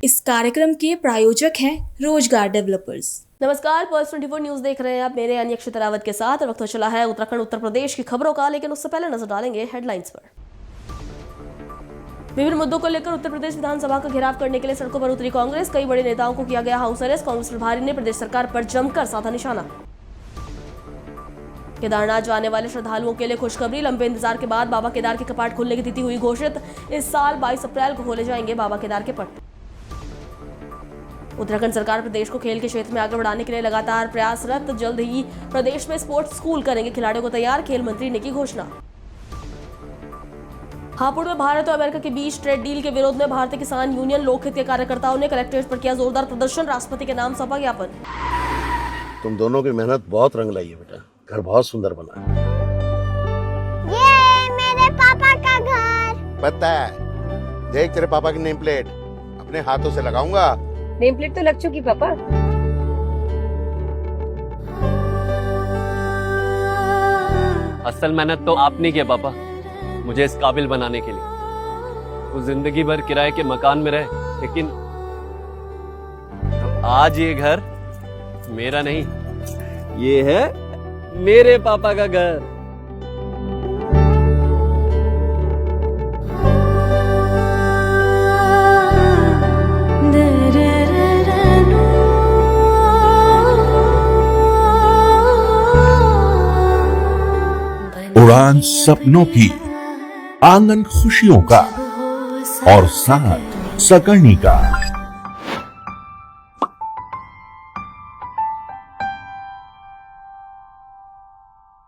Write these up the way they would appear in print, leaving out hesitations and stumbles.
इस कार्यक्रम के प्रायोजक हैं रोजगार डेवलपर्स। नमस्कार, पल्स 24 न्यूज देख रहे हैं आप मेरे यानी अक्षित रावत के साथ। वक्त हो चला है उत्तराखंड उत्तर प्रदेश की खबरों का, लेकिन उससे पहले नजर डालेंगे हेडलाइंस पर। विभिन्न मुद्दों को लेकर उत्तर प्रदेश विधानसभा का घेराव करने के लिए सड़कों पर उतरी कांग्रेस। कई बड़े नेताओं को किया गया हाउस अरेस्ट। कांग्रेस प्रभारी ने प्रदेश सरकार पर जमकर साधा निशाना। केदारनाथ जाने वाले श्रद्धालुओं के लिए खुशखबरी। लंबे इंतजार के बाद बाबा केदार के कपाट खुलने की तिथि हुई घोषित। इस साल 22 अप्रैल को खोले जाएंगे बाबा केदार के पट। उत्तराखंड सरकार प्रदेश को खेल के क्षेत्र में आगे बढ़ाने के लिए लगातार प्रयासरत। जल्द ही प्रदेश में स्पोर्ट्स स्कूल करेंगे खिलाड़ियों को तैयार, खेल मंत्री ने की घोषणा। हापुड़ में भारत और अमेरिका के बीच ट्रेड डील के विरोध में भारतीय किसान यूनियन लोकहित के कार्यकर्ताओं ने कलेक्ट्रेट पर किया जोरदार प्रदर्शन। राष्ट्रपति के नाम सौंपा ज्ञापन। तुम दोनों की मेहनत बहुत रंग लाई है बेटा, घर बहुत सुंदर बना है। ये मेरे पापा का घर। पता है, देख तेरे पापा की नेम प्लेट अपने हाथों से लगाऊंगा। नेम प्लेट तो लग चुकी पापा। असल मेहनत तो आपने किया पापा, मुझे इस काबिल बनाने के लिए। वो जिंदगी भर किराए के मकान में रहे, लेकिन तो आज ये घर मेरा नहीं, ये है मेरे पापा का घर। उड़ान सपनों की, आंगन खुशियों का और साथ सकर्णी का।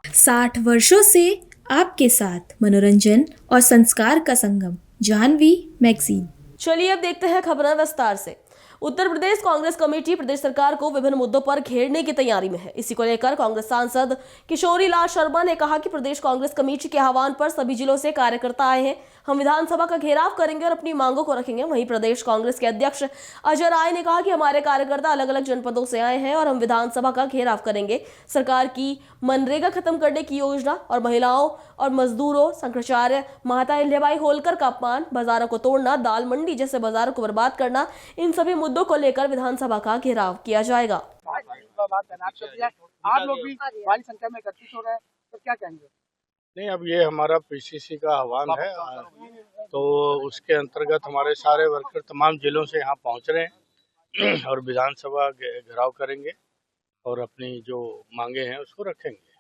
साठ वर्षों से आपके साथ मनोरंजन और संस्कार का संगम, जाह्नवी मैगजीन। चलिए अब देखते हैं खबरें विस्तार से। उत्तर प्रदेश कांग्रेस कमेटी प्रदेश सरकार को विभिन्न मुद्दों पर घेरने की तैयारी में है। इसी को लेकर कांग्रेस सांसद किशोरी लाल शर्मा ने कहा कि प्रदेश कांग्रेस कमेटी के आह्वान पर सभी जिलों से कार्यकर्ता आए हैं। हम विधानसभा का घेराव करेंगे और अपनी मांगों को रखेंगे। वहीं प्रदेश कांग्रेस के अध्यक्ष अजय राय ने कहा कि हमारे कार्यकर्ता अलग अलग जनपदों से आए हैं और हम विधानसभा का घेराव करेंगे। सरकार की मनरेगा खत्म करने की योजना और महिलाओं और मजदूरों, शंकराचार्य, माता अहिल्याबाई होलकर का अपमान, बाजारों को तोड़ना, दाल मंडी जैसे बाजारों को बर्बाद करना, इन सभी मुद्दों को लेकर विधानसभा का घेराव किया जाएगा। आप लोग भी बड़ी संख्या में एकत्रित हो रहे हैं, तो क्या कहेंगे? नहीं, अब ये हमारा पीसीसी का आह्वान है, तो उसके अंतर्गत हमारे सारे वर्कर तमाम जिलों से यहाँ पहुँच रहे हैं और विधानसभा घेराव करेंगे और अपनी जो मांगे हैं उसको रखेंगे।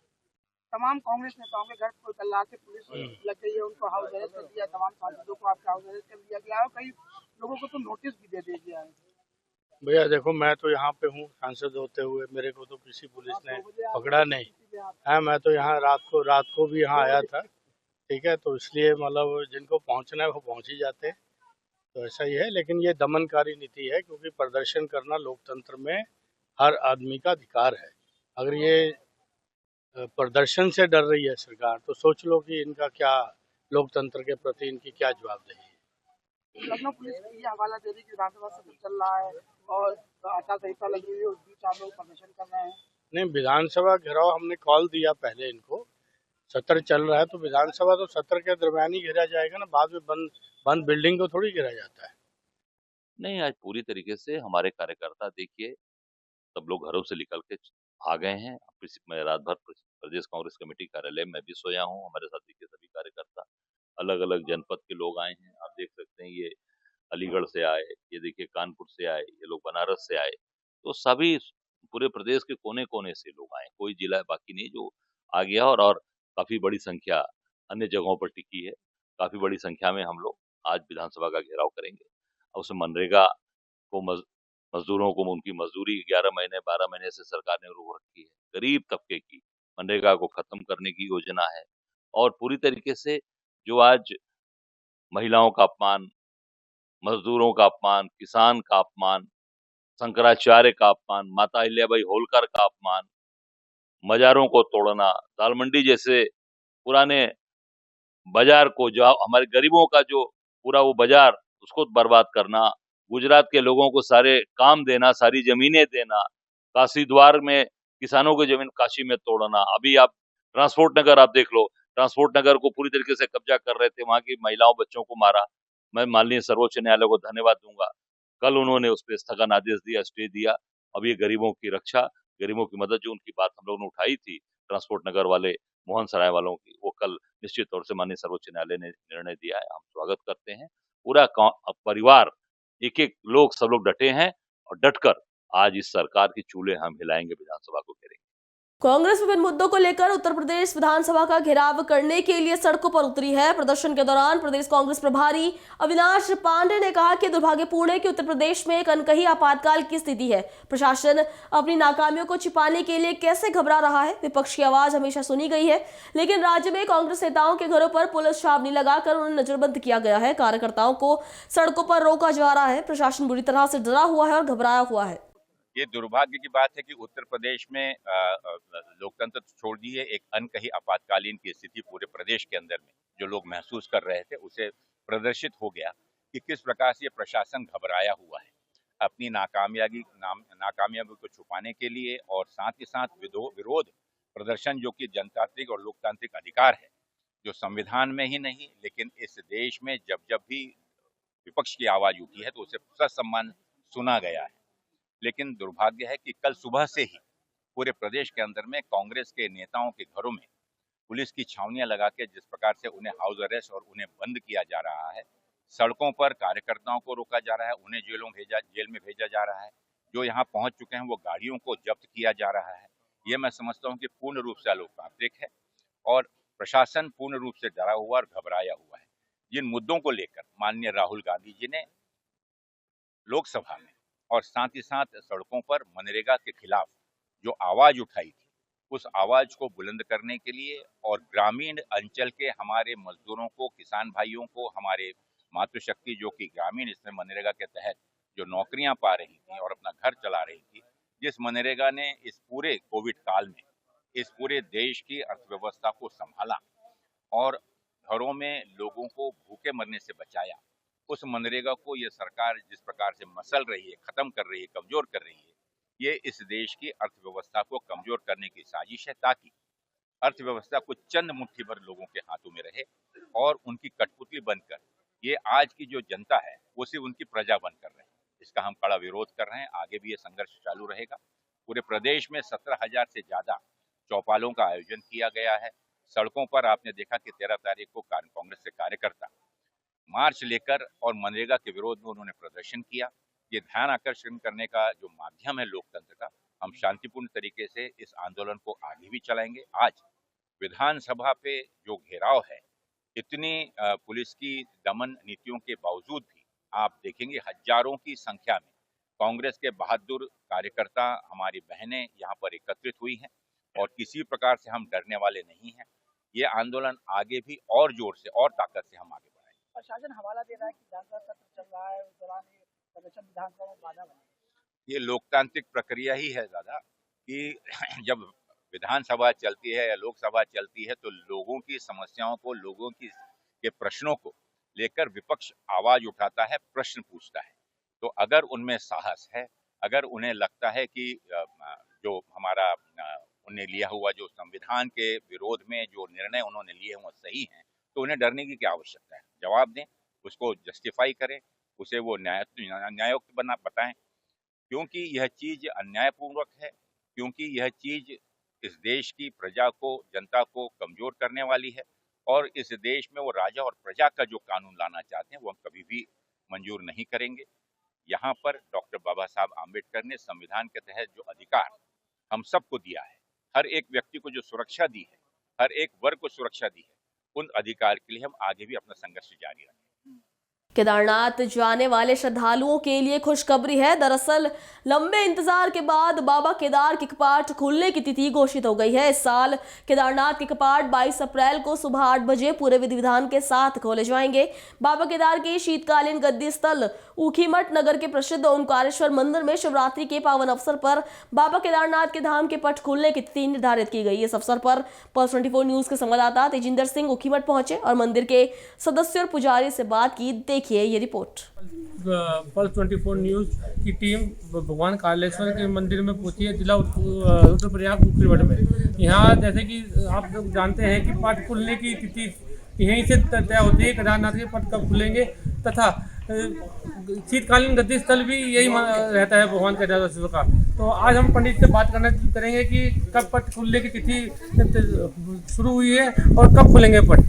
तमाम कांग्रेस नेताओं के घर को कल रात से पुलिस लग गई है, उनको हाउस अरेस्ट कर दिया, तमाम सांसदों को आपका हाउस अरेस्ट कर दिया गया है और कई लोगों को तो नोटिस भी दे दिया गया है। भैया देखो, मैं तो यहाँ पे हूँ सांसद होते हुए, मेरे को तो किसी पुलिस ने पकड़ा नहीं है। मैं तो यहाँ रात को भी यहाँ आया था, ठीक है, तो इसलिए मतलब जिनको पहुँचना है वो पहुँच ही जाते हैं, तो ऐसा ही है। लेकिन ये दमनकारी नीति है, क्योंकि प्रदर्शन करना लोकतंत्र में हर आदमी का अधिकार है। अगर ये प्रदर्शन से डर रही है सरकार, तो सोच लो कि इनका क्या, लोकतंत्र के प्रति इनकी क्या जवाबदेही है। लखनऊ पुलिस ये हवाला दे रही कि विधानसभा सत्र चल रहा है और आचार संहिता लगी हुई है, उस बीच आप लोग प्रदर्शन कर रहे हैं। नहीं, विधानसभा घेराव हमने कॉल दिया पहले इनको, सत्र चल रहा है तो विधानसभा तो सत्र के दरमियान ही घेरा जाएगा ना, बाद में बंद बिल्डिंग को थोड़ी घेरा जाता है। नहीं, आज पूरी तरीके से हमारे कार्यकर्ता देखिए सब लोग घरों से निकल के आ गए हैं। मैं रात भर प्रदेश कांग्रेस कमेटी कार्यालय में भी सोया हूँ। हमारे साथ देखिए सभी कार्यकर्ता अलग अलग जनपद के लोग आए हैं। आप देख सकते हैं, ये अलीगढ़ से आए, ये देखिए कानपुर से आए, ये लोग बनारस से आए, तो सभी पूरे प्रदेश के कोने कोने से लोग आए, कोई जिला बाकी नहीं जो आ गया। और काफी बड़ी संख्या अन्य जगहों पर टिकी है। काफी बड़ी संख्या में हम लोग आज विधानसभा का घेराव करेंगे। और उस मनरेगा को मजदूरों को उनकी मजदूरी 11 महीने 12 महीने से सरकार ने रोक रखी है। गरीब तबके की मनरेगा को खत्म करने की योजना है। और पूरी तरीके से जो आज महिलाओं का अपमान, मजदूरों का अपमान, किसान का अपमान, शंकराचार्य का अपमान, माता अहिल्याबाई होलकर का अपमान, मजारों को तोड़ना, दाल मंडी जैसे पुराने बाजार को, जो हमारे गरीबों का जो पूरा वो बाजार, उसको बर्बाद करना, गुजरात के लोगों को सारे काम देना, सारी जमीनें देना, काशी द्वार में किसानों की जमीन काशी में तोड़ना। अभी आप ट्रांसपोर्ट नगर आप देख लो, ट्रांसपोर्ट नगर को पूरी तरीके से कब्जा कर रहे थे, वहां की महिलाओं बच्चों को मारा। मैं माननीय सर्वोच्च न्यायालय को धन्यवाद दूंगा। कल उन्होंने उस पर स्थगन आदेश दिया, स्टे दिया। अब ये गरीबों की रक्षा, गरीबों की मदद, जो उनकी बात हम लोगों ने उठाई थी ट्रांसपोर्ट नगर वाले मोहन सराय वालों की, वो कल निश्चित तौर से माननीय सर्वोच्च न्यायालय ने निर्णय दिया है। हम स्वागत करते हैं। पूरा परिवार, एक एक लोग, सब लोग डटे हैं और डटकर आज इस सरकार की चूल्हे हम हिलाएंगे, विधानसभा को घेरेंगे। कांग्रेस विभिन्न मुद्दों को लेकर उत्तर प्रदेश विधानसभा का घेराव करने के लिए सड़कों पर उतरी है। प्रदर्शन के दौरान प्रदेश कांग्रेस प्रभारी अविनाश पांडे ने कहा कि दुर्भाग्यपूर्ण है कि उत्तर प्रदेश में एक अनकही आपातकाल की स्थिति है। प्रशासन अपनी नाकामियों को छिपाने के लिए कैसे घबरा रहा है। विपक्ष की आवाज हमेशा सुनी गई है, लेकिन राज्य में कांग्रेस नेताओं के घरों पर पुलिस छावनी लगाकर उन्हें नजरबंद किया गया है। कार्यकर्ताओं को सड़कों पर रोका जा रहा है। प्रशासन बुरी तरह से डरा हुआ है और घबराया हुआ है। ये दुर्भाग्य की बात है कि उत्तर प्रदेश में लोकतंत्र छोड़ दिए, एक अनकही आपातकालीन की स्थिति पूरे प्रदेश के अंदर में जो लोग महसूस कर रहे थे, उसे प्रदर्शित हो गया कि किस प्रकार से ये प्रशासन घबराया हुआ है अपनी नाकामयाबी को छुपाने के लिए, और साथ ही साथ विरोध प्रदर्शन जो कि जनतांत्रिक और लोकतांत्रिक अधिकार है, जो संविधान में ही नहीं लेकिन इस देश में जब जब भी विपक्ष की आवाज उठी है तो उसे ससम्मान सुना गया है। लेकिन दुर्भाग्य है कि कल सुबह से ही पूरे प्रदेश के अंदर में कांग्रेस के नेताओं के घरों में पुलिस की छावनियां लगा के जिस प्रकार से उन्हें हाउस अरेस्ट और उन्हें बंद किया जा रहा है, सड़कों पर कार्यकर्ताओं को रोका जा रहा है, उन्हें जेल में भेजा जा रहा है, जो यहाँ पहुंच चुके हैं वो गाड़ियों को जब्त किया जा रहा है। ये मैं समझता हूँ कि पूर्ण रूप से अलोकतांत्रिक है और प्रशासन पूर्ण रूप से डरा हुआ और घबराया हुआ है। जिन मुद्दों को लेकर माननीय राहुल गांधी जी ने लोकसभा में और साथ ही साथ सड़कों पर मनरेगा के खिलाफ जो आवाज उठाई थी, उस आवाज को बुलंद करने के लिए और ग्रामीण अंचल के हमारे मजदूरों को, किसान भाइयों को, हमारे मातृशक्ति जो कि ग्रामीण इसमें मनरेगा के तहत जो नौकरियां पा रही थी और अपना घर चला रही थी, जिस मनरेगा ने इस पूरे कोविड काल में इस पूरे देश की अर्थव्यवस्था को संभाला और घरों में लोगों को भूखे मरने से बचाया, उस मनरेगा को ये सरकार जिस प्रकार से मसल रही है, खत्म कर रही है, कमजोर कर रही है, ये इस देश की अर्थव्यवस्था को कमजोर करने की साजिश है ताकि अर्थव्यवस्था कुछ चंद मुट्ठी भर लोगों के हाथों में रहे और उनकी कठपुतली बनकर ये आज की जो जनता है वो सिर्फ उनकी प्रजा बनकर रहे। इसका हम कड़ा विरोध कर रहे हैं। आगे भी ये संघर्ष चालू रहेगा। पूरे प्रदेश में 17,000 से ज्यादा चौपालों का आयोजन किया गया है। सड़कों पर आपने देखा कि 13 तारीख को कांग्रेस के कार्यकर्ता मार्च लेकर और मनरेगा के विरोध में उन्होंने प्रदर्शन किया। ये ध्यान आकर्षण करने का जो माध्यम है लोकतंत्र का, हम शांतिपूर्ण तरीके से इस आंदोलन को आगे भी चलाएंगे। आज विधानसभा पे जो घेराव है, इतनी पुलिस की दमन नीतियों के बावजूद भी आप देखेंगे हजारों की संख्या में कांग्रेस के बहादुर कार्यकर्ता, हमारी बहनें यहाँ पर एकत्रित हुई हैं और किसी प्रकार से हम डरने वाले नहीं हैं। ये आंदोलन आगे भी और जोर से और ताकत से हम आगे बढ़ाएंगे। प्रशासन हवाला दे रहा है कि विधानसभा सत्र चल रहा है, उस दौरान प्रदर्शन विधानसभा में बाधा बने। ये लोकतांत्रिक प्रक्रिया ही है दादा कि जब विधानसभा चलती है या लोकसभा चलती है तो लोगों की समस्याओं को, लोगों के प्रश्नों को लेकर विपक्ष आवाज उठाता है, प्रश्न पूछता है। तो अगर उनमें साहस है, अगर उन्हें लगता है कि जो हमारा उन्हें लिया हुआ जो संविधान के विरोध में जो निर्णय उन्होंने लिए वो सही हैं, तो उन्हें डरने की क्या आवश्यकता है। जवाब दें, उसको जस्टिफाई करें, उसे वो न्यायोक्त बताएं, क्योंकि यह चीज अन्यायपूर्वक है, क्योंकि यह चीज इस देश की प्रजा को, जनता को कमजोर करने वाली है और इस देश में वो राजा और प्रजा का जो कानून लाना चाहते हैं वो हम कभी भी मंजूर नहीं करेंगे। यहाँ पर डॉक्टर बाबा साहब आम्बेडकर ने संविधान के तहत जो अधिकार हम सबको दिया है, हर एक व्यक्ति को जो सुरक्षा दी है, हर एक वर्ग को सुरक्षा दी है, उन अधिकार के लिए हम आगे भी अपना संघर्ष जारी रखें। केदारनाथ जाने वाले श्रद्धालुओं के लिए खुशखबरी है। दरअसल लंबे इंतजार के बाद बाबा केदार के कपाट खुलने की तिथि घोषित हो गई है। इस साल केदारनाथ के कपाट 22 अप्रैल को सुबह 8 बजे पूरे विधि विधान के साथ खोले जाएंगे। बाबा केदार के शीतकालीन गद्दी स्थल ऊखीमठ नगर के प्रसिद्ध ओंकारेश्वर मंदिर में शिवरात्रि के पावन अवसर पर बाबा केदारनाथ के धाम के पट खुलने की तिथि निर्धारित की गई। इस अवसर पर पल्स 24 न्यूज के संवाददाता तेजिंदर सिंह ऊखीमठ पहुंचे और मंदिर के सदस्य और पुजारी से बात की। देखिए ये रिपोर्ट। पल्स 24 न्यूज की टीम भगवान कालेश्वर के मंदिर में पहुंची है, जिला रुद्रप्रयाग ऊखीमठ में। यहाँ जैसे कि आप लोग जानते हैं कि पट खुलने की तिथि यहीं से तय होती है, केदारनाथ के पट कब खुलेंगे तथा शीतकालीन गति स्थल भी यही रहता है भगवान के दर्शन का। तो आज हम पंडित से बात करेंगे कि कब पट खुलने की तिथि शुरू हुई है और कब खुलेंगे पट।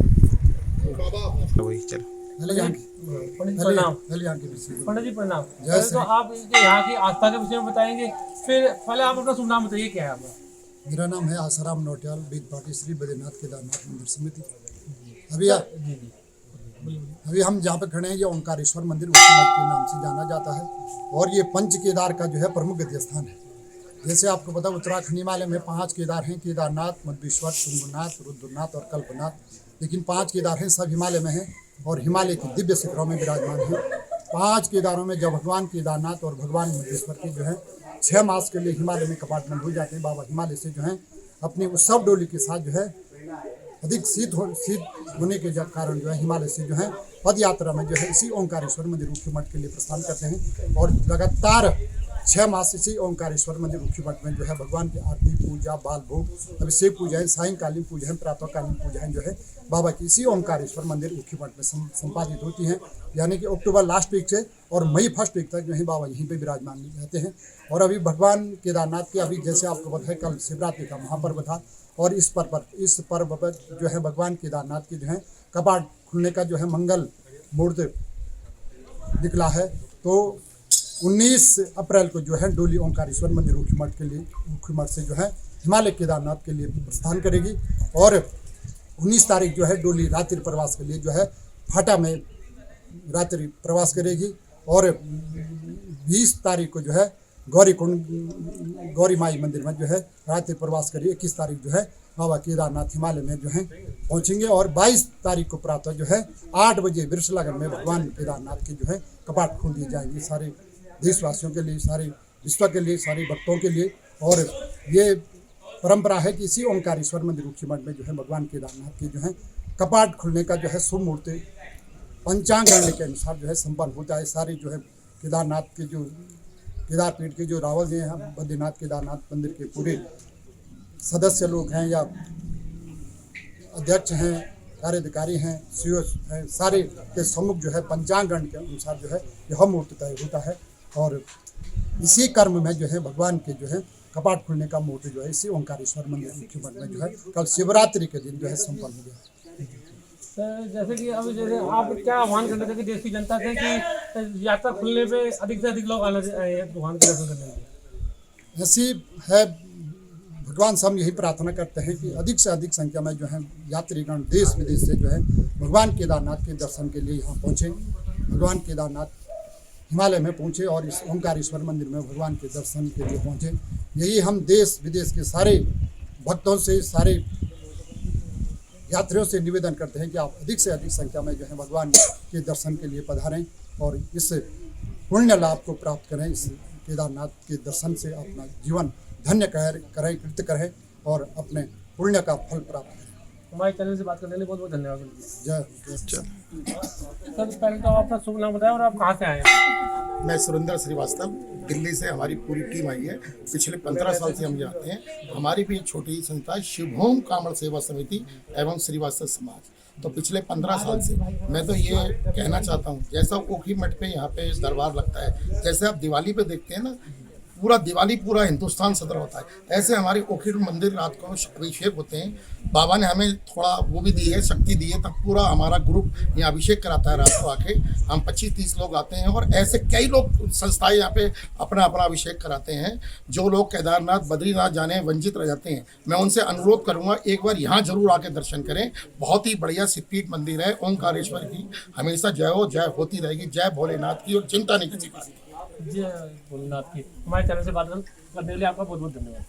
पंडित जी प्रणाम। तो आप यहाँ की आस्था के विषय में बताएंगे, फिर पहले आप अपना शुभ नाम बताइए, क्या है आपका? मेरा नाम है आसाराम नौटियाल, बीज पार्टी श्री बद्रीनाथ केदारनाथ मंदिर समिति। अभी हम जहाँ पे खड़े हैं ये ओंकारेश्वर मंदिर उसी मठ के नाम से जाना जाता है और ये पंच केदार का जो है प्रमुख गति स्थान है। जैसे आपको पता उत्तराखंड हिमालय में 5 केदार हैं, केदारनाथ, मध्वेश्वर, शुंभनाथ, रुद्रनाथ और कल्पनाथ। लेकिन 5 केदार हैं सब हिमालय में हैं और हिमालय की दिव्य शिखरों में विराजमान हैं। 5 केदारों में जब भगवान केदारनाथ और भगवान मध्वेश्वर के जो है 6 मास के लिए हिमालय में कपाट बंद हो जाते हैं। बाबा हिमालय से जो है अपनी उत्सव डोली के साथ जो है अधिक शीत होने के कारण जो है हिमालय से जो है पद यात्रा में जो है इसी ओंकारेश्वर मंदिर मुख्य मठ के लिए प्रस्थान करते हैं और लगातार 6 मास इसी ओंकारेश्वर मंदिर मुख्य मठ में जो है भगवान की आरती, पूजा, बाल भोग, अभिषेक पूजाएं, सायंकालीन पूजाएं, प्रातःकालीन पूजाएं जो है बाबा की इसी ओंकारेश्वर मंदिर मुख्य मठ में संपादित होती हैं। यानी कि अक्टूबर लास्ट वीक से और मई फर्स्ट वीक तक जो है बाबा यहीं पे विराजमान रहते हैं। और अभी भगवान केदारनाथ के अभी जैसे आपको पता है कल शिवरात्रि का महापर्व था और इस पर्व पर जो है भगवान केदारनाथ के जो है कपाट खुलने का जो है मंगल मुहूर्त निकला है। तो 19 अप्रैल को जो है डोली ओंकारेश्वर मंदिर मुख्य मठ से जो है हिमालय केदारनाथ के लिए प्रस्थान करेगी और 19 तारीख जो है डोली रात्रि प्रवास के लिए जो है फाटा में रात्रि प्रवास करेगी और 20 तारीख को जो है गौरी माई मंदिर में जो है रात्रि प्रवास करिए। 21 तारीख जो है बाबा केदारनाथ हिमालय में जो है पहुंचेंगे और 22 तारीख को प्रातः जो है 8 बजे बिरसलागढ़ में भगवान केदारनाथ के जो है कपाट खोल दिए जाएंगे सारे देशवासियों के लिए, सारे विश्व के लिए, सारे भक्तों के लिए। और ये परंपरा है कि इसी ओंकारेश्वर मंदिर मुख्य मठ में जो है भगवान केदारनाथ के जो है कपाट खुलने का जो है शुभ मुहूर्त पंचांग गणना के अनुसार जो है संपन्न होता है। सारे जो है केदारनाथ के जो केदारपीठ के जो रावल हैं, हम बद्रीनाथ केदारनाथ मंदिर के पूरे सदस्य लोग हैं या अध्यक्ष हैं, कार्याधिकारी हैं, सीओ हैं, सारे के सम्मुख जो है पंचांग गणना के अनुसार जो है यह मुहूर्त तय होता है और इसी कर्म में जो है भगवान के जो है कपाट खुलने का मुहूर्त जो है इसी ओंकारेश्वर मंदिर मुख्य मठ में जो है कल शिवरात्रि के दिन जो है संपन्न हो गया। जैसे कि अब जैसे आप क्या आह्वान करते थे कि देश की जनता से कि यात्रा खुलने पे अधिक से अधिक लोग आना भगवान के दर्शन करने के? ऐसी है भगवान से हम यही प्रार्थना करते हैं कि अधिक से अधिक संख्या में जो है यात्रीगण देश विदेश से जो है भगवान केदारनाथ के दर्शन के लिए यहाँ पहुँचे, भगवान केदारनाथ हिमालय में पहुँचे और इस ओंकारेश्वर मंदिर में भगवान के दर्शन के लिए पहुँचे। यही हम देश विदेश के सारे भक्तों से, सारे यात्रियों से निवेदन करते हैं कि आप अधिक से अधिक संख्या में जो है भगवान के दर्शन के लिए पधारें और इस पुण्य लाभ को प्राप्त करें। इस केदारनाथ के दर्शन से अपना जीवन धन्य करें, कृत्य करें और अपने पुण्य का फल प्राप्त करें। हमारे चैनल से बात करने के लिए बहुत बहुत धन्यवाद। जय। सर पहले तो आप अपना शुभ नाम बताएं और आप कहाँ से आए हैं? मैं सुरेंद्र श्रीवास्तव, दिल्ली से हमारी पूरी टीम आई है। पिछले 15 साल से हम जाते हैं। हमारी भी एक छोटी संस्था शिवभोम कामड़ सेवा समिति एवं श्रीवास्तव समाज। तो पिछले 15 साल से मैं तो ये कहना चाहता हूँ, जैसा ओखी मठ पे यहाँ पे दरबार लगता है, जैसे आप दिवाली पे देखते हैं ना, पूरा दिवाली पूरा हिंदुस्तान सदर होता है, ऐसे हमारे ओखीर मंदिर रात को अभिषेक होते हैं। बाबा ने हमें थोड़ा वो भी दी है, शक्ति दी है, तब पूरा हमारा ग्रुप यहाँ अभिषेक कराता है। रात को आके हम 25-30 लोग आते हैं और ऐसे कई लोग संस्थाएं यहाँ पे अपना अपना अभिषेक कराते हैं। जो लोग केदारनाथ बद्रीनाथ जाने वंचित रह जाते हैं, मैं उनसे अनुरोध करूँगा एक बार यहाँ जरूर आके दर्शन करें। बहुत ही बढ़िया सिद्धपीठ मंदिर है। ओंकारेश्वर की हमेशा जय हो, जय होती रहेगी। जय भोलेनाथ की और चिंता नहीं किसी बात की। जय भोलेनाथ की। हमारे चैनल से बात करने के लिए आपका बहुत बहुत धन्यवाद।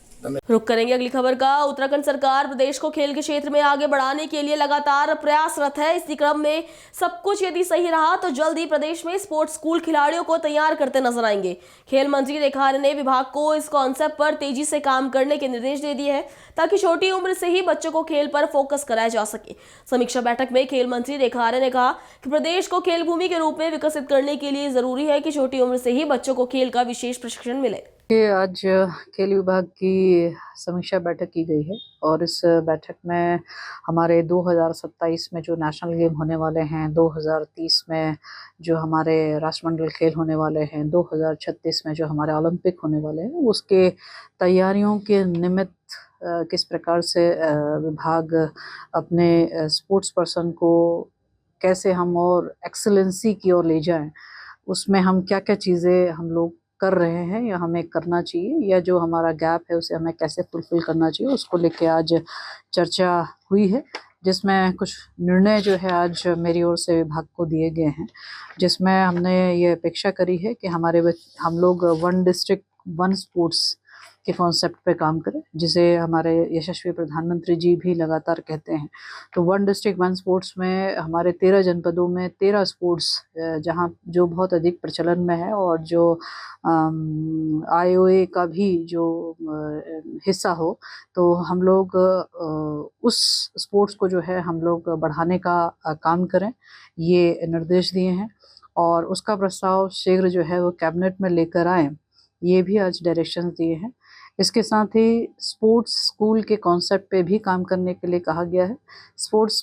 रुक करेंगे अगली खबर का। उत्तराखंड सरकार प्रदेश को खेल के क्षेत्र में आगे बढ़ाने के लिए लगातार प्रयासरत है। इसी क्रम में सब कुछ यदि सही रहा तो जल्द ही प्रदेश में स्पोर्ट्स स्कूल खिलाड़ियों को तैयार करते नजर आएंगे। खेल मंत्री रेखा आर्य ने विभाग को इस कॉन्सेप्ट पर तेजी से काम करने के निर्देश दे दिए हैं ताकि छोटी उम्र से ही बच्चों को खेल पर फोकस कराया जा सके। समीक्षा बैठक में खेल मंत्री रेखा आर्य ने कहा कि प्रदेश को खेल भूमि के रूप में विकसित करने के लिए जरूरी है कि छोटी उम्र से ही बच्चों को खेल का विशेष प्रशिक्षण मिले। कि आज खेल विभाग की समीक्षा बैठक की गई है और इस बैठक में हमारे 2027 में जो नेशनल गेम होने वाले हैं, 2030 में जो हमारे राष्ट्रमंडल खेल होने वाले हैं, 2036 में जो हमारे ओलंपिक होने वाले हैं, उसके तैयारियों के निमित्त किस प्रकार से विभाग अपने स्पोर्ट्स पर्सन को कैसे हम और एक्सेलेंसी की ओर ले जाएं, उसमें हम क्या क्या चीज़ें हम लोग कर रहे हैं या हमें करना चाहिए, या जो हमारा गैप है उसे हमें कैसे फुलफिल करना चाहिए, उसको लेके आज चर्चा हुई है, जिसमें कुछ निर्णय जो है आज मेरी ओर से विभाग को दिए गए हैं, जिसमें हमने ये अपेक्षा करी है कि हम लोग वन डिस्ट्रिक्ट वन स्पोर्ट्स के कॉन्सेप्ट पे काम करें, जिसे हमारे यशस्वी प्रधानमंत्री जी भी लगातार कहते हैं। तो वन डिस्ट्रिक्ट वन स्पोर्ट्स में हमारे 13 जनपदों में 13 स्पोर्ट्स जहां जो बहुत अधिक प्रचलन में है और जो IOA का भी जो हिस्सा हो, तो हम लोग उस स्पोर्ट्स को जो है हम लोग बढ़ाने का काम करें, ये निर्देश दिए हैं और उसका प्रस्ताव शीघ्र जो है वो कैबिनेट में लेकर आए, ये भी आज डायरेक्शन दिए हैं। इसके साथ ही स्पोर्ट्स स्कूल के कॉन्सेप्ट पे भी काम करने के लिए कहा गया है। स्पोर्ट्स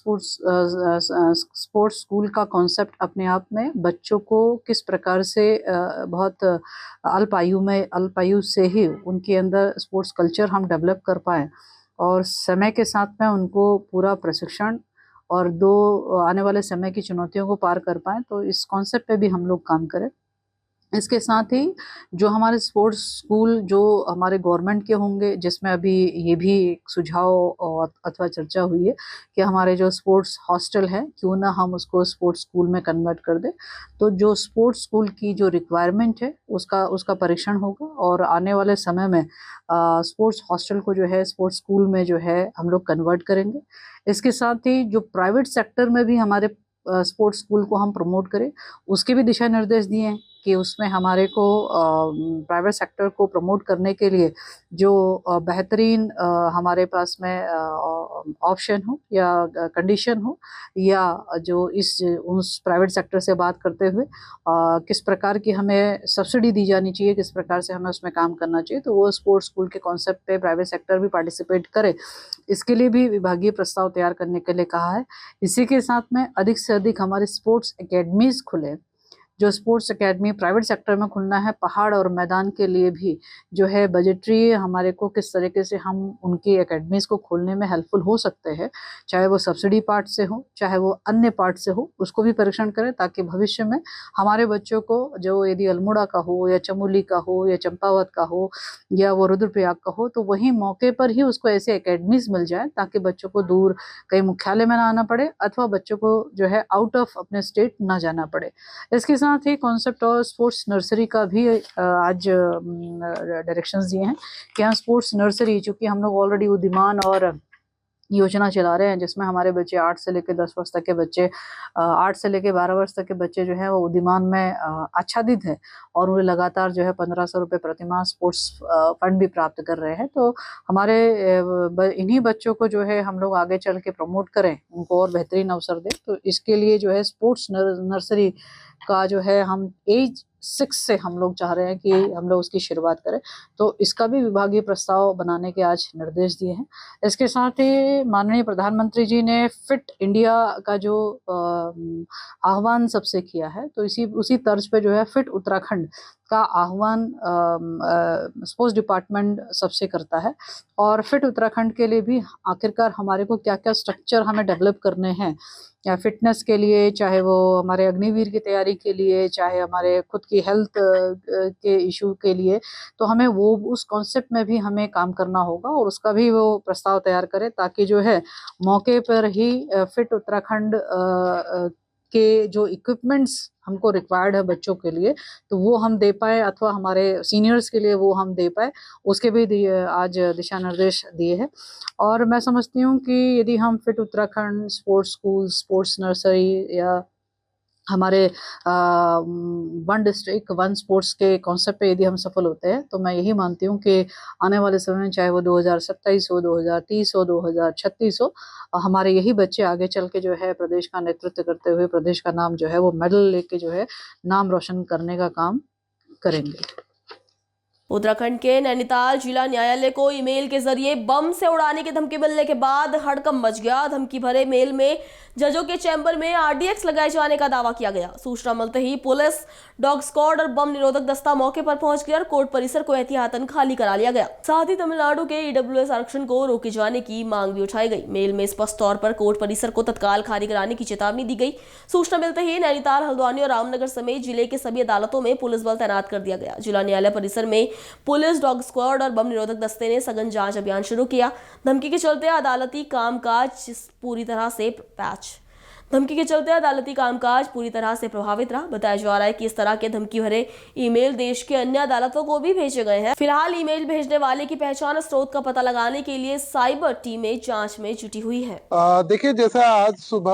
स्कूल का कॉन्सेप्ट अपने आप में बच्चों को किस प्रकार से बहुत अल्पायु से ही उनके अंदर स्पोर्ट्स कल्चर हम डेवलप कर पाएँ और समय के साथ में उनको पूरा प्रशिक्षण और आने वाले समय की चुनौतियों को पार कर पाएँ, तो इस कॉन्सेप्ट पे भी हम लोग काम करें। इसके साथ ही जो हमारे स्पोर्ट्स स्कूल जो हमारे गवर्नमेंट के होंगे, जिसमें अभी ये भी एक सुझाव अथवा चर्चा हुई है कि हमारे जो स्पोर्ट्स हॉस्टल है क्यों ना हम उसको स्पोर्ट्स स्कूल में कन्वर्ट कर दें। तो जो स्पोर्ट्स स्कूल की जो रिक्वायरमेंट है उसका परीक्षण होगा और आने वाले समय में स्पोर्ट्स हॉस्टल को जो है स्पोर्ट्स स्कूल में जो है हम लोग कन्वर्ट करेंगे। इसके साथ ही जो प्राइवेट सेक्टर में भी हमारे स्पोर्ट्स स्कूल को हम प्रमोट करें, उसके भी दिशा निर्देश दिए हैं कि उसमें हमारे को प्राइवेट सेक्टर को प्रमोट करने के लिए जो बेहतरीन हमारे पास में ऑप्शन हो या कंडीशन हो, या जो उस प्राइवेट सेक्टर से बात करते हुए किस प्रकार की हमें सब्सिडी दी जानी चाहिए, किस प्रकार से हमें उसमें काम करना चाहिए, तो वो स्पोर्ट्स स्कूल के कॉन्सेप्ट पे प्राइवेट सेक्टर भी पार्टिसिपेट करे, इसके लिए भी विभागीय प्रस्ताव तैयार करने के लिए कहा है। इसी के साथ में अधिक से अधिक हमारे स्पोर्ट्स एकेडमीज खुले, जो स्पोर्ट्स एकेडमी प्राइवेट सेक्टर में खुलना है, पहाड़ और मैदान के लिए भी जो है बजटरी हमारे को किस तरीके से हम उनकी एकेडमीज को खोलने में हेल्पफुल हो सकते हैं, चाहे वो सब्सिडी पार्ट से हो चाहे वो अन्य पार्ट से हो, उसको भी परीक्षण करें ताकि भविष्य में हमारे बच्चों को जो यदि अल्मोड़ा का हो या चमोली का हो या चंपावत का हो या वो रुद्रप्रयाग का हो, तो वहीं मौके पर ही उसको ऐसे एकेडमीज मिल जाए ताकि बच्चों को दूर कहीं मुख्यालय में ना आना पड़े अथवा बच्चों को जो है आउट ऑफ अपने स्टेट ना जाना पड़े। इसके साथ ही कॉन्सेप्ट और स्पोर्ट्स नर्सरी का भी आज डायरेक्शंस दिए हैं कि हम स्पोर्ट्स नर्सरी, चूँकि हम लोग ऑलरेडी उद्यमान और योजना चला रहे हैं जिसमें हमारे बच्चे 8 से लेकर 10 वर्ष तक के बच्चे 8 से लेकर 12 वर्ष तक के बच्चे जो हैं वो उद्यमान में आच्छादित हैं और उन्हें लगातार जो है 1500 रुपये प्रतिमाह स्पोर्ट्स फंड भी प्राप्त कर रहे हैं। तो हमारे इन्हीं बच्चों को जो है हम लोग आगे चल के प्रमोट करें, उनको और बेहतरीन अवसर दें, तो इसके लिए जो है स्पोर्ट्स नर्सरी का जो है हम एज 6 से हम लोग चाह रहे हैं कि हम लोग उसकी शुरुआत करें, तो इसका भी विभागीय प्रस्ताव बनाने के आज निर्देश दिए हैं। इसके साथ ही माननीय प्रधानमंत्री जी ने फिट इंडिया का जो आह्वान सबसे किया है, तो उसी तर्ज पे जो है फिट उत्तराखंड का आह्वान स्पोर्ट्स डिपार्टमेंट सबसे करता है और फिट उत्तराखंड के लिए भी आखिरकार हमारे को क्या क्या स्ट्रक्चर हमें डेवलप करने हैं या फिटनेस के लिए, चाहे वो हमारे अग्निवीर की तैयारी के लिए, चाहे हमारे खुद की हेल्थ के इशू के लिए, तो हमें वो उस कॉन्सेप्ट में भी हमें काम करना होगा और उसका भी वो प्रस्ताव तैयार करें ताकि जो है मौके पर ही फिट उत्तराखंड के जो इक्विपमेंट्स हमको रिक्वायर्ड है बच्चों के लिए, तो वो हम दे पाए अथवा हमारे सीनियर्स के लिए वो हम दे पाए, उसके भी आज दिशा निर्देश दिए हैं। और मैं समझती हूँ कि यदि हम fit Uttarakhand, sports school, sports nursery या हमारे वन डिस्ट्रिक्ट वन स्पोर्ट्स के कॉन्सेप्ट पे यदि हम सफल होते हैं, तो मैं यही मानती हूँ कि आने वाले समय में चाहे वो 2027 हो, 2030 हो, 2036 हो, हमारे यही बच्चे आगे चल के जो है प्रदेश का नेतृत्व करते हुए प्रदेश का नाम जो है वो मेडल लेके जो है नाम रोशन करने का काम करेंगे। उत्तराखंड के नैनीताल जिला न्यायालय को ईमेल के जरिए बम से उड़ाने की धमकी मिलने के बाद हड़कंप मच गया। धमकी भरे मेल में जजों के चैम्बर में आरडीएक्स लगाए जाने का दावा किया गया। सूचना मिलते ही पुलिस, डॉग स्क्वाड और बम निरोधक दस्ता मौके पर पहुंच गया और कोर्ट परिसर को एहतियातन खाली करा लिया गया। साथ ही तमिलनाडु के ईडब्ल्यूएस आरक्षण को रोके जाने की मांग भी उठाई गई। मेल में स्पष्ट तौर पर कोर्ट परिसर को तत्काल खाली कराने की चेतावनी दी गई। सूचना मिलते ही नैनीताल, हल्द्वानी और रामनगर समेत जिले के सभी अदालतों में पुलिस बल तैनात कर दिया गया। जिला न्यायालय परिसर में पुलिस, डॉग स्क्वाड और बम निरोधक दस्ते ने सघन जांच अभियान शुरू किया। धमकी के चलते अदालती कामकाज पूरी तरह से प्रभावित रहा। बताया जा रहा है कि इस तरह के धमकी भरे ईमेल देश के अन्य अदालतों को भी भेजे गए हैं। फिलहाल ईमेल भेजने वाले की पहचान और स्रोत का पता लगाने के लिए साइबर टीमें जांच में जुटी हुई है। देखिए, जैसा आज सुबह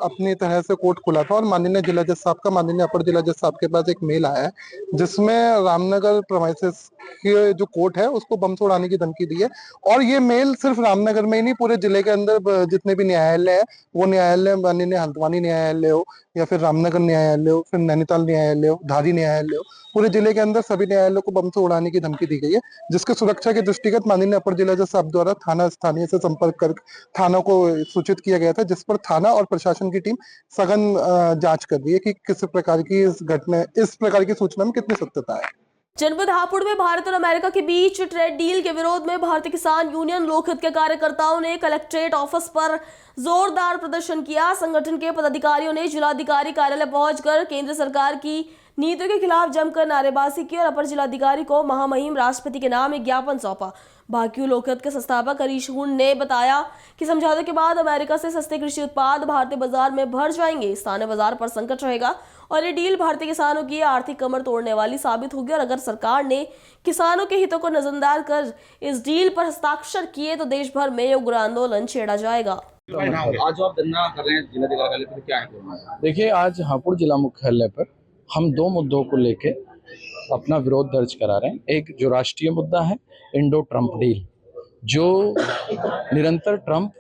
अपनी तरह से कोर्ट खुला था और माननीय जिला जज साहब का, माननीय अपर जिला जज साहब के पास एक मेल आया है जिसमें रामनगर प्रेमाइसेस की जो कोर्ट है उसको बम से उड़ाने की धमकी दी है। और ये मेल सिर्फ रामनगर में ही नहीं, पूरे जिले के अंदर जितने भी न्यायालय है, वो न्यायालय माननीय हल्द्वानी न्यायालय हो या फिर रामनगर न्यायालय हो, फिर नैनीताल न्यायालय हो, धारी न्यायालय हो, पूरे जिले के अंदर सभी न्यायालयों को बम से उड़ाने की धमकी दी गई है। जिसके सुरक्षा के दृष्टिगत माननीय अपर जिला जज साहब द्वारा थाना स्थानीय से संपर्क कर थाना को सूचित किया गया था, जिस पर थाना और प्रशासन की टीम सघन जांच कर रही है कि किस प्रकार की इस प्रकार की सूचना में कितनी सत्यता है। जनपद हापुड़ में भारत और अमेरिका के बीच ट्रेड डील के विरोध में भारतीय किसान यूनियन लोकहित के कार्यकर्ताओं ने कलेक्ट्रेट ऑफिस पर जोरदार प्रदर्शन किया। संगठन के पदाधिकारियों ने जिलाधिकारी कार्यालय पहुंचकर केंद्र सरकार की नीतियों के खिलाफ जमकर नारेबाजी की और अपर जिलाधिकारी को महामहिम राष्ट्रपति के नाम एक ज्ञापन सौंपा। भाक्यू लोकहित के संस्थापक हरीश हुंड ने बताया कि समझौते के बाद अमेरिका से सस्ते कृषि उत्पाद भारतीय बाजार में भर जाएंगे। स्थानीय बाजार पर संकट रहेगा और ये डील भारतीय किसानों की आर्थिक कमर तोड़ने वाली साबित होगी। और अगर सरकार ने किसानों के हितों को नजरअंदाज कर इस डील पर हस्ताक्षर किए तो देश भर में उग्र आंदोलन छेड़ा जाएगा। आज आप धरना कर रहे हैं जिलाधिकारी कार्यालय, क्या है? देखिए, आज हापुड़ जिला मुख्यालय पर हम दो मुद्दों को लेके अपना विरोध दर्ज करा रहे हैं। एक जो राष्ट्रीय मुद्दा है इंडो ट्रंप डील, जो निरंतर ट्रंप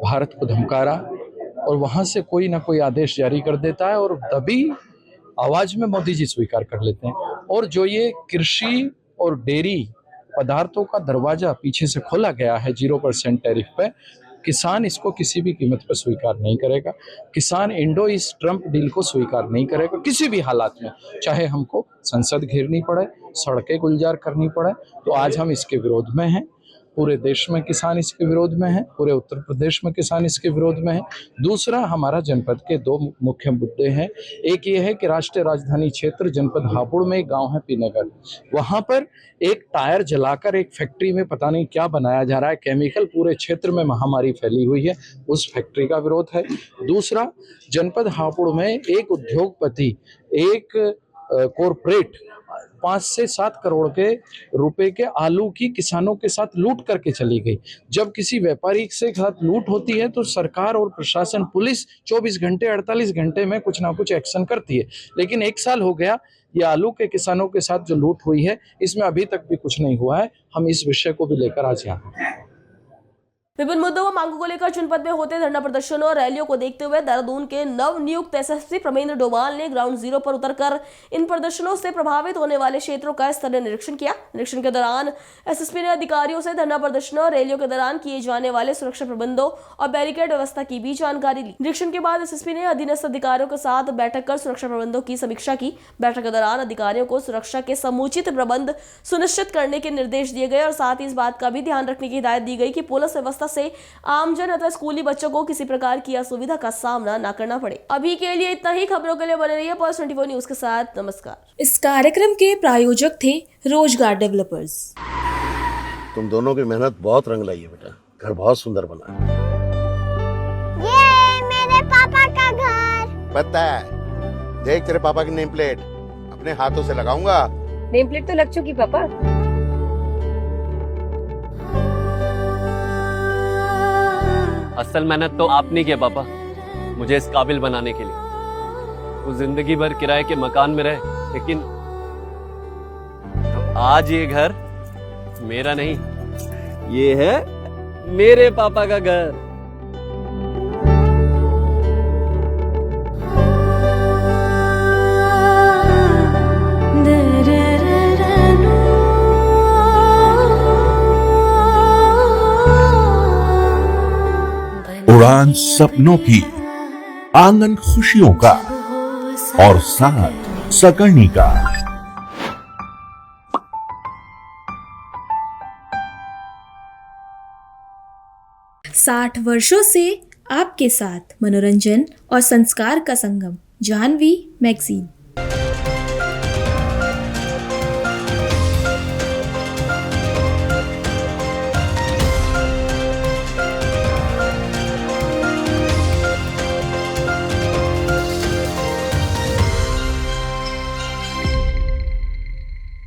भारत को धमका रहा और वहां से कोई ना कोई आदेश जारी कर देता है और दबी आवाज में मोदी जी स्वीकार कर लेते हैं। और जो ये कृषि और डेयरी पदार्थों का दरवाजा पीछे से खोला गया है 0% टैरिफ पे, किसान इसको किसी भी कीमत पर स्वीकार नहीं करेगा। किसान इंडो इस ट्रंप डील को स्वीकार नहीं करेगा किसी भी हालात में, चाहे हमको संसद घेरनी पड़े, सड़कें गुलजार करनी पड़े। तो आज हम इसके विरोध में हैं। पूरे देश में किसान इसके विरोध में है, पूरे उत्तर प्रदेश में किसान इसके विरोध में है। दूसरा, हमारा जनपद के दो मुख्य मुद्दे हैं। एक ये है कि राष्ट्रीय राजधानी क्षेत्र जनपद हापुड़ में एक गांव है पीनगर, वहां पर एक टायर जलाकर एक फैक्ट्री में पता नहीं क्या बनाया जा रहा है, केमिकल, पूरे क्षेत्र में महामारी फैली हुई है, उस फैक्ट्री का विरोध है। दूसरा, जनपद हापुड़ में एक उद्योगपति, एक कॉरपोरेट 5 से 7 करोड़ के रुपए के आलू की किसानों के साथ लूट करके चली गई। जब किसी व्यापारी से साथ लूट होती है तो सरकार और प्रशासन, पुलिस 24 घंटे 48 घंटे में कुछ ना कुछ एक्शन करती है। लेकिन 1 साल हो गया, ये आलू के किसानों के साथ जो लूट हुई है इसमें अभी तक भी कुछ नहीं हुआ है। हम इस विषय को भी लेकर आज यहाँ हैं। विभिन्न मुद्दों व मांगों को लेकर जनपद में होते धरना प्रदर्शनों और रैलियों को देखते हुए देहरादून के नव नियुक्त एसएसपी प्रमेंद्र डोभाल ने ग्राउंड जीरो पर उतरकर इन प्रदर्शनों से प्रभावित होने वाले क्षेत्रों का स्तरीय निरीक्षण किया। निरीक्षण के दौरान एसएसपी ने अधिकारियों से धरना प्रदर्शनों और रैलियों के दौरान किए जाने वाले सुरक्षा प्रबंधों और बैरिकेड व्यवस्था की भी जानकारी ली। निरीक्षण के बाद एसएसपी ने अधीनस्थ अधिकारियों के साथ बैठक कर सुरक्षा प्रबंधों की समीक्षा की। बैठक के दौरान अधिकारियों को सुरक्षा के समुचित प्रबंध सुनिश्चित करने के निर्देश दिए गए और साथ ही इस बात का भी ध्यान रखने की हिदायत दी गई कि पुलिस व्यवस्था से आमजन अथवा स्कूली बच्चों को किसी प्रकार की असुविधा का सामना न करना पड़े। अभी के लिए इतना ही। खबरों के लिए बने रहिए पल्स 24 न्यूज के साथ। नमस्कार। इस कार्यक्रम के प्रायोजक थे रोजगार डेवलपर्स। तुम दोनों की मेहनत बहुत रंग लाई है बेटा, घर बहुत सुंदर बना है। ये मेरे पापा का घर। पता है, देख तेरे पापा की नेम प्लेट अपने हाथों से लगाऊंगा। नेम प्लेट तो लग चुकी पापा। असल मेहनत तो आपने किया पापा, मुझे इस काबिल बनाने के लिए। वो जिंदगी भर किराए के मकान में रहे, लेकिन तो आज ये घर मेरा नहीं, ये है मेरे पापा का घर। दे रे रे रे नो। उड़ान सपनों की, आंगन खुशियों का और साथ सकर्णी का। 60 वर्षों से आपके साथ मनोरंजन और संस्कार का संगम, जाह्नवी मैगजीन।